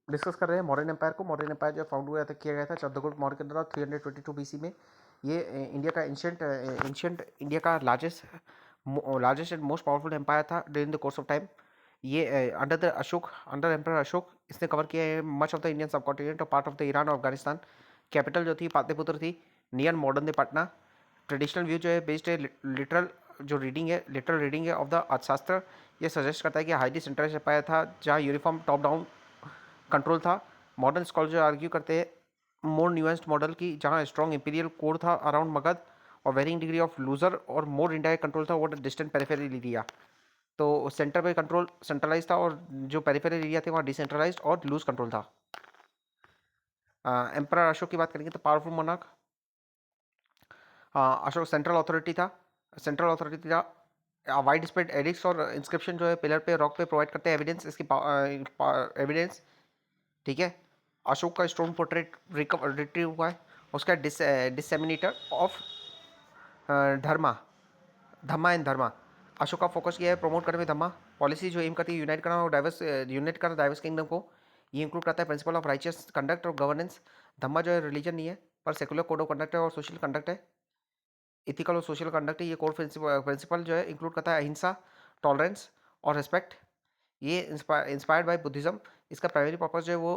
Discuss कर रहे हैं मौर्यन एम्पायर को। मौर्यन एम्पायर जो फाउंड हुआ था, किया गया था चंद्रगुप्त मौर्य के द्वारा 322 बीसी में। ये इंडिया का एंशियंट इंडिया का largest and most powerful empire था during the course of time. ये अंडर एम्पायर अशोक इसने कवर किया है much of the Indian subcontinent और पार्ट ऑफ द ईरान और अफगानिस्तान। कैपिटल जो थी पाटलिपुत्र थी, near modern day Patna. Traditional view जो है बेस्ड है लिटरल रीडिंग है ऑफ द अर्थशास्त्र। ये सजेस्ट करता है कि हाईली सेंट्रलाइज्ड एम्पायर था जहाँ यूनिफॉर्म टॉप डाउन कंट्रोल था। मॉडर्न स्कॉलर जो आर्ग्यू करते हैं मोर न्यूएंस्ड मॉडल की, जहाँ स्ट्रॉन्ग इंपीरियल कोर था अराउंड मगध और वेरिंग डिग्री ऑफ लूजर और मोर इंडायरेक्ट कंट्रोल था ओवर डिस्टेंट पेरिफेरल एरिया। तो सेंटर पे कंट्रोल सेंट्रलाइज था और जो पेरिफेरल एरिया थे वहाँ डिसेंट्रलाइज्ड और लूज कंट्रोल था। एम्परर अशोक की बात करेंगे तो powerful monarch. Ashok central authority था। वाइड स्प्रेड एडिक्स और इंस्क्रिप्शन जो है पिलर पे रॉक पे प्रोवाइड करते हैं एविडेंस, इसकी एविडेंस। ठीक है। अशोक का स्टोन पोर्ट्रेट रिट्रीव हुआ है। उसका डिसेमिनेटर ऑफ धर्मा धम्मा एंड धर्मा। अशोक का फोकस किया है प्रमोट करने में धम्मा पॉलिसी जो एम करती है यूनाइट करना और डाइवर्स किंगडम को। ये इंक्लूड करता है प्रिंसिपल ऑफ राइचियस कंडक्ट और गवर्नेंस। धम्मा जो है रिलीजन नहीं है पर सेकुलर कोड ऑफ कंडक्ट है और सोशल कंडक्ट है। इथिकल और सोशल कंडक्ट है। ये कोर प्रिंसिपल जो है इंक्लूड करता है अहिंसा, टॉलरेंस और रिस्पेक्ट। ये इंस्पायर्ड बाय बुद्धिज्म। इसका प्राइमरी पर्पस जो है वो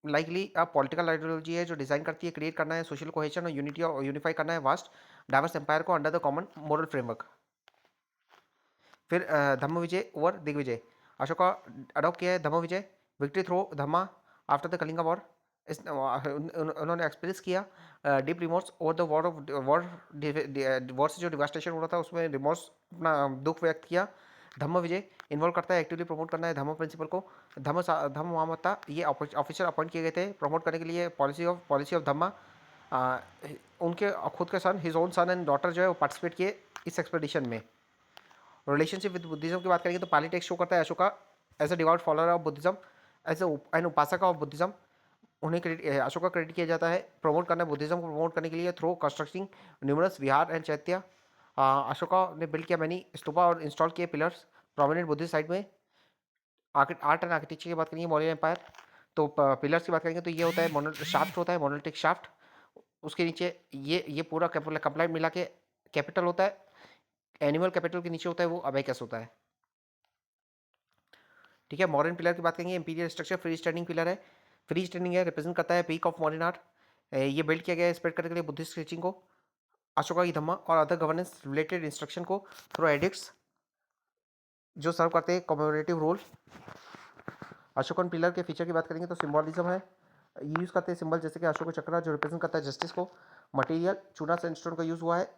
लाइकली पॉलिटिकल आइडियोलॉजी है जो डिजाइन करती है क्रिएट करना है सोशल कोहेशन और यूनिटी और यूनिफाई करना है वास्ट डाइवर्स एम्पायर को under the common moral framework. फिर धम्म विजय ओवर दिग्विजय। अशोका अडॉप्ट किया है Dhamma Vijaya victory through Dhamma after the Kalinga war. इस उन्होंने एक्सपीरियंस किया deep remorse over the war से जो डिवास्टेशन हो रहा था उसमें रिमोर्स अपना दुख व्यक्त किया। धम्म विजय इन्वॉल्व करता है एक्टिवली प्रमोट करना है धम्म प्रिंसिपल को। धम्म महामत्ता ये ऑफिसर अपॉइंट किए गए थे प्रमोट करने के लिए पॉलिसी ऑफ धम्मा। उनके खुद के son his own son and daughter जो है वो पार्टिसिपेट किए इस एक्सपेडिशन में। रिलेशनशिप विद बुद्धिज्म की बात करेंगे तो पाली टेक्स्ट शो करता है Ashoka as a devout follower of Buddhism as an upasaka of Buddhism. उन्हें अशोका क्रेडिट किया जाता है प्रमोट करना बुद्धिज्म को प्रमोट करने के लिए through constructing numerous Vihar and चैत्य। अशोका ने बिल्ड किया मैनी स्तूपा और इंस्टॉल किए पिलर्स प्रोमिनेंट बुद्धिस्ट साइड में। आर्ट एंड आर्किटेक्चर की बात करेंगे मौर्य एम्पायर तो पिलर्स की बात करेंगे तो ये होता है शाफ्ट होता है मोनोलिथिक शाफ्ट। उसके नीचे ये पूरा कंप्लाइंट मिला के कैपिटल होता है। एनिमल कैपिटल के नीचे होता है वो अबेकस होता है। ठीक है। मॉडर्न पिलर की बात करेंगे imperial structure free standing pillar है। फ्री स्टैंडिंग है रिप्रेजेंट करता है पीक ऑफ मॉडर्न आर्ट। ये बिल्ड किया गया है स्प्रेड करने के लिए बुद्धिस्ट टीचिंग को अशोका की धम्मा और अदर गवर्नेंस रिलेटेड इंस्ट्रक्शन को थ्रू एडिक्ट्स जो सर्व करते हैं कॉमेमोरेटिव रोल। अशोकन पिलर के फीचर की बात करेंगे तो सिंबॉलिज्म है। ये यूज़ करते हैं सिंबल जैसे कि अशोक चक्र जो रिप्रेजेंट करता है जस्टिस को। मटेरियल चूना सैंडस्टोन का यूज़ हुआ है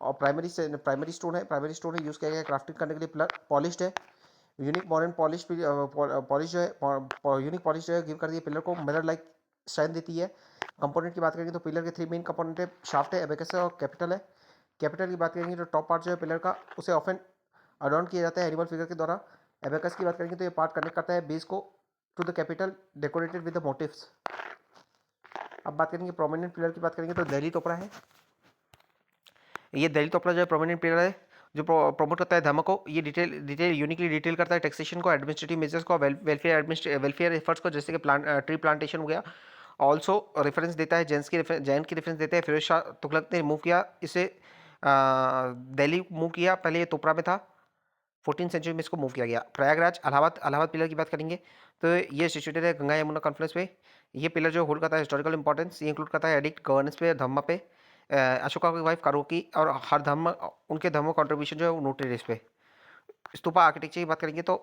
और प्राइमरी स्टोन है यूज़ किया गया है क्राफ्टिंग करने के लिए। पिलर पॉलिश्ड है। यूनिक मॉडर्न पॉलिश जो है यूनिक पॉलिश जो है गिव कर दी पिलर को मिरर लाइक शाइन देती है। कंपोनेंट की बात करेंगे तो पिलर के 3 मेन कंपोनेंट है शाफ्ट है एबेकस है और कैपिटल है। कैपिटल की बात करेंगे तो टॉप पार्ट जो है पिलर का उसे ऑफन अडॉर्न किया जाता है एनिमल फिगर के द्वारा। एबेकस की बात करेंगे तो ये पार्ट कनेक्ट करता है बेस को to the capital decorated with the motives. अब बात करेंगे प्रोमिनेंट पिलर की बात करेंगे तो दिल्ली टोपरा है। ये दिल्ली टोपरा जो है प्रोमिनेंट पिलर है जो प्रमोट करता है धर्म को। ये डिटेल यूनिकली डिटेल करता है टैक्सेशन को एडमिनिस्ट्रेटिव मेजर्स को वेलफेयर एफर्ट्स को जैसे कि ट्री प्लांटेशन हो गया। ऑल्सो रेफरेंस देता है जैन की रेफरेंस देते हैं फिरोज शाह तुगलक ने रिमूव किया इसे दिल्ली मूव किया पहले ये टोपरा में था 14th सेंचुरी में इसको मूव किया गया। प्रयागराज इलाहाबाद पिलर की बात करेंगे तो ये सिचुएटेड है गंगा यमुना कॉन्फ्रेंस पे। ये पिलर जो होल्ड करता है हिस्टोरिकल इंपॉर्टेंस ये इंक्लूड करता है एडिक्ट गवर्नेंस पे धम्म पे। अशोका की वाइफ कारोकी और हर धम्म उनके धर्म कॉन्ट्रीब्यूशन जो है वो नोटेड इस पे। स्तूपा आर्किटेक्चर की बात करेंगे तो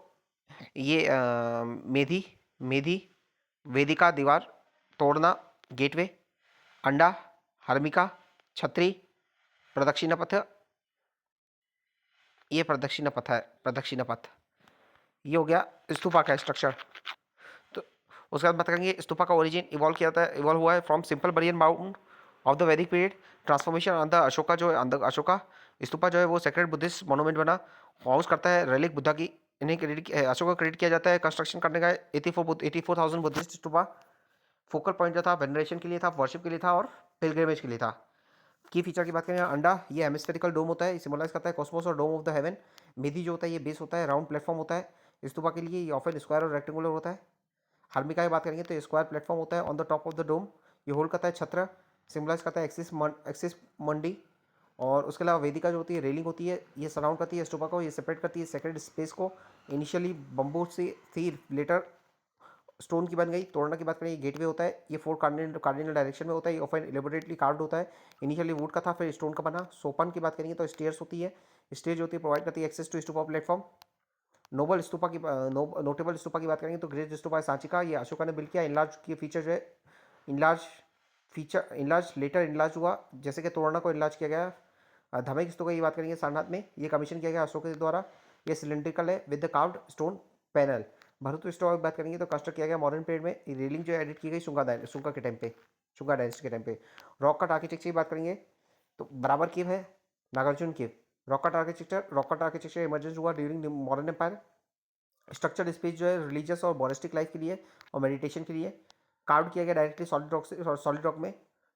ये मेधी मेधी वेदिका दीवार तोड़ना गेटवे अंडा हर्मिका छत्री प्रदक्षिणा पथ। ये प्रदक्षिणा पथ है प्रदक्षिणा पथ। ये हो गया स्तूपा का स्ट्रक्चर। तो उसके बाद बात करेंगे स्तूपा का ओरिजिन इवॉल्व हुआ है from simple burial mound of the Vedic period transformation अंदर अशोका जो है अंदर अशोका स्तूपा जो है वो सेक्रेड बुद्धिस्ट मोनूमेंट बना हाउस करता है रेलिक बुद्धा की। इन्हें अशोका क्रेडिट किया जाता है कंस्ट्रक्शन करने का 84,000 बुद्धिस्ट स्तूपा। फोकल पॉइंट जो था वेनरेशन के लिए था वर्शिप के लिए था और पिलग्रिमेज के लिए था। की फीचर की बात करें अंडा ये हेमिस्फेरिकल डोम होता है सिंबलाइज करता है कॉस्मोस और डोम ऑफ द हेवन। मेधी जो होता है ये बेस होता है राउंड प्लेटफॉर्म होता है स्तूपा के लिए ये ऑफन स्क्वायर और रेक्टेंगुलर होता है। हार्मिका की बात करेंगे तो स्क्वायर प्लेटफॉर्म होता है on the top of the dome, ये होल्ड करता है छत्र, सिम्बलाइज करता है एक्सिस मंडी। और उसके अलावा वेदिका जो होती है रेलिंग होती है, ये सराउंड करती है स्तूपा को, ये सेपरेट करती है सेक्रेड स्पेस को। इनिशियली बम्बू से थी, लेटर स्टोन की बन गई। तोड़ना की बात करें, ये गेटवे होता है, ये 4 कार्डिनल डायरेक्शन में होता है, ये ऑफन इलेबोरेटली कार्व्ड होता है। इनिशियली वुड का था, फिर स्टोन का बना। सोपान की बात करेंगे तो स्टेयर्स होती है, स्टेज होती है, प्रोवाइड करती है access to stupa platform. Noble stupa की नोटेबल स्तूपा की बात करेंगे तो ग्रेट स्तूपा है सांची का, ये अशोका ने बिल्ड किया। इनलार्ज की फीचर जो है, इनलार्ज लेटर इनलार्ज हुआ, जैसे कि तोड़ना को इनलार्ज किया गया। धमेक स्तूपा की बात करेंगे सारनाथ में, ये कमीशन किया गया अशोक के द्वारा, ये सिलेंड्रिकल है with the carved stone panel. Bharatpur store की बात करेंगे तो कंस्ट्रक्ट किया गया मॉडर्न पीरियड में, रेलिंग जो एडिट की गई शुंगा के टाइम पे, शुंगा डायनेस्टी के टाइम पे। रॉक कट आर्किटेक्चर की बात करेंगे तो बराबर केव है, Nagarjun cave. Rock cut architecture emergence हुआ during modern empire. Structure space जो है रिलीजियस और मोनेस्टिक लाइफ के लिए और मेडिटेशन के लिए। कार्व किया गया डायरेक्टली सॉलिड रॉक में।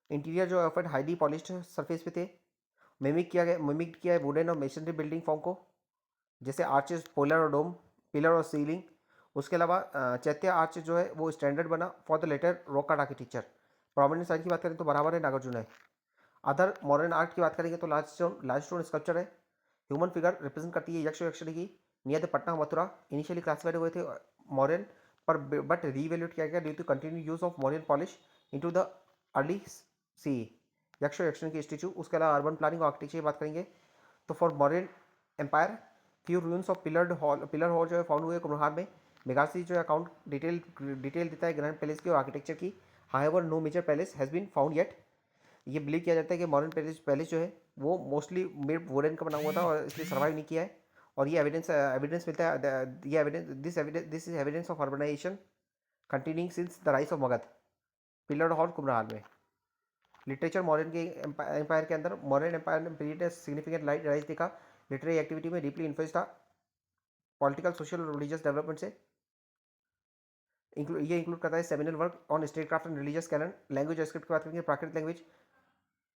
इंटीरियर जो ऑफर्ड हाईली पॉलिश्ड सरफेस पे थे। मिमिक किया है वुडन और मेसनरी बिल्डिंग फॉर्म को, जैसे आर्चेस, पिलर और सीलिंग। उसके अलावा चैत्य आर्च जो है वो स्टैंडर्ड बना for the later rock art architecture. Prominent side की बात करें तो बराबर है, नागार्जुन है। अदर मॉडर्न आर्ट की बात करेंगे तो लार्ज स्टोन स्कल्पचर है, ह्यूमन फिगर रिप्रेजेंट करती है यक्ष यक्षिणी की, near the Patna Mathura. Initially classified हुए थे मॉडर्न, पर बट रीवैल्यूट किया गया due to continue use of modern polish into the early सी यक्ष यक्षिणी की स्टेचू। उसके अलावा अर्बन प्लानिंग और आर्किटेक्चर की बात करेंगे तो for modern empire few ruins of pillar hall जो है फाउंड हुए कुम्हार में। मेगासी जो है अकाउंट डिटेल देता है ग्रैंड पैलेस की और आर्किटेक्चर की। However no major palace has been found yet. ये बिलीव किया जाता है कि मॉडर्न पैलेस जो है वो मोस्टली मेड वुडन का बना हुआ था और इसलिए सर्वाइव नहीं किया है। और ये एविडेंस मिलता है, ये this is evidence of urbanisation continuing since the rise of Magadh. Pillar hall Kumhar में। लिटरेचर मॉडर्न के एम्पायर के अंदर, मॉडर्न एम्पायर ने पीरियड सिग्निफिकेंट लाइट राइज देखा। लिटरेरी एक्टिविटी में डीपली इन्फ्लुएंस था पॉलिटिकल, सोशल और रिलीजियस डेवलपमेंट से। ये इंक्लूड करता है seminal work on state craft and religious canon. Language और स्क्रिप्ट की बात करेंगे, Prakrit language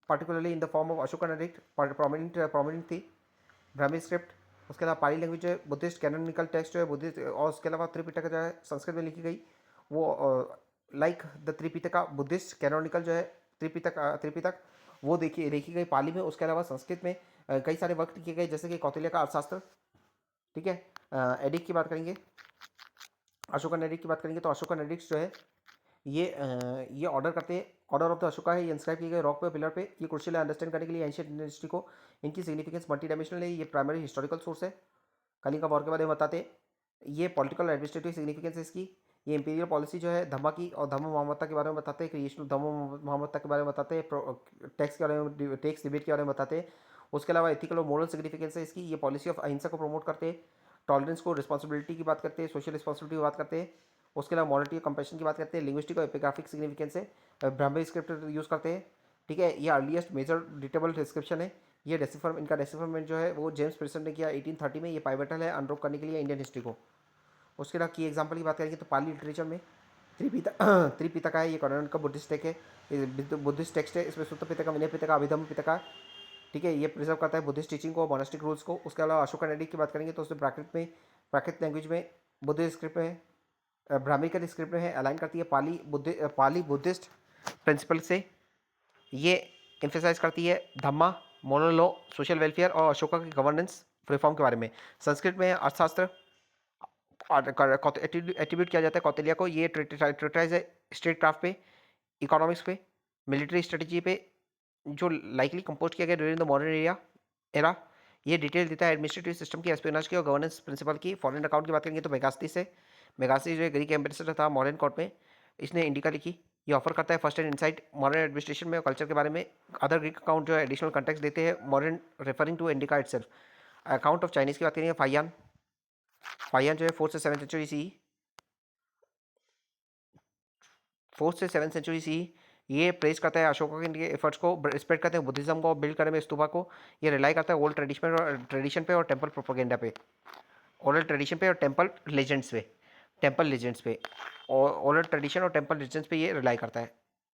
particularly in the form of Ashokan edict prominent थी। ब्राह्मी स्क्रिप्ट, उसके अलावा पाली लैंग्वेज जो है, बुद्धिस्ट कैनोनिकल टेक्स्ट जो है बुद्धिस्ट, और उसके अलावा त्रिपिटक जो है संस्कृत में लिखी गई, वो like the Tripitaka Buddhist canonical जो है त्रिपिटक वो लिखी गई पाली में। उसके अलावा संस्कृत में कई सारे वर्क लिखे गए, जैसे कि कौटिल्य का अर्थशास्त्र। ठीक है, एडिक्ट की बात करेंगे, अशोकन एडिक्ट की बात करेंगे तो अशोकन एडिक्ट जो है ये ऑर्डर करते हैं, ऑर्डर ऑफ द अशोका है, ये इंस्क्राइब किए गए रॉक पे, पिलर पे। ये क्रुशियल है अंडरस्टैंड करने के लिए एंशिएंट हिस्ट्री को। इनकी सिग्निफिकेंस मल्टी डायमेंशनल है, ये प्राइमरी हिस्टोरिकल सोर्स है, कलिंगा वॉर के बारे में बताते हैं। ये पॉलिटिकल एडमिनिस्ट्रेटिव सिग्निफिकेंस है इसकी। ये इंपीरियल पॉलिसी जो है धम्मा की और धम्म मोहम्मदता के बारे में बताते हैं, क्रिएशन धम्म मोहम्मदता के बारे में बताते हैं, टैक्स के बारे में, टैक्स डिबेट के बारे में बताते हैं। उसके अलावा एथिकल और मोरल सिग्निफिकेंस है इसकी। ये पॉलिसी ऑफ अहिंसा को प्रमोट करते हैं, टॉलरेंस को, रिस्पॉन्सिबिलिटी की बात करते हैं, सोशल रिस्पॉन्सिबिलिटी की बात करते हैं। उसके अलावा मॉरलिटी और कंपैशन की बात करते हैं। लिंग्विस्टिक और एपिग्राफिक सिग्निफिकेंस है, ब्राह्मी स्क्रिप्ट यूज़ करते हैं। ठीक है, ये अर्लीस्ट मेजर डिटेबल डिस्क्रिप्शन है। ये इनका डेसिफरमेंट जो है वो जेम्स प्रिसन ने किया 1830 में। ये पाइवेटल है अनरोक करने के लिए इंडियन हिस्ट्री को। उसके अलावा की एग्जाम्पल की बात करेंगे तो पाली लिटरेचर में त्रिपिटका है, ये कॉर्नर का बुद्धिस्ट टेक है, बुद्धिस्ट टेक्स्ट है। इसमें सुत्त पिटका, विनय पिटका, अभिधम्म पिटका। ठीक है, ये प्रिजर्व करता है बुद्धिस्ट टीचिंग को, मोनास्टिक रूल्स को। उसके अलावा अशोकन एडिक्ट की बात करेंगे तो उसमें प्राकृत लैंग्वेज में, बुद्धिस्ट स्क्रिप्ट में, ब्राह्मिकल स्क्रिप्ट में है, अलाइन करती है पाली बुद्धिस्ट प्रिंसिपल से। ये एम्फेसाइज करती है धम्मा, मोरल लॉ, सोशल वेलफेयर और अशोका की गवर्नेंस रिफॉर्म के बारे में। संस्कृत में अर्थशास्त्र एट्रीब्यूट किया जाता है कौटिल्य को। ये ट्रिटाइज है स्टेट क्राफ्ट पे, इकोनॉमिक्स पे, मिलिट्री स्ट्रेटजी पे, जो लाइकली कंपोज किया गया ड्यूरिंग द मॉडर्न एरा। ये डिटेल देता है एडमिनिस्ट्रेटिव सिस्टम की, एस्पियोनाज की और गवर्नेंस प्रिंसिपल की। फॉरेन अकाउंट की बात करेंगे तो मेगास्तीस है। मेगास्तीस जो है ग्रीक एम्बेसडर था मॉडर्न कोर्ट में, इसने इंडिका लिखी। ये ऑफर करता है first and insight modern administration में और कल्चर के बारे में। अदर ग्रीक अकाउंट जो है एडिशनल कंटेक्स्ट देते हैं modern, referring to Indica itself. Account of Chinese की बात करेंगे, फाइयान जो है 4 से 7 सेंचुरी सी, 4 से 7 सेंचुरी सी। ये प्रेस करता है अशोका के एफर्ट्स को, रिस्पेक्ट करते हैं बुद्धिज्म को बिल्ड करने में स्तूपा को। ये रिलाई करता है ओल्ड ट्रेडिशन पे और टेम्पल प्रोपोगेंडा पे, ओरल ट्रेडिशन पे और टेम्पल लेजेंड्स पे, और ओरल ट्रेडिशन और टेम्पल लेजेंड्स पे ये रिलाई करता है।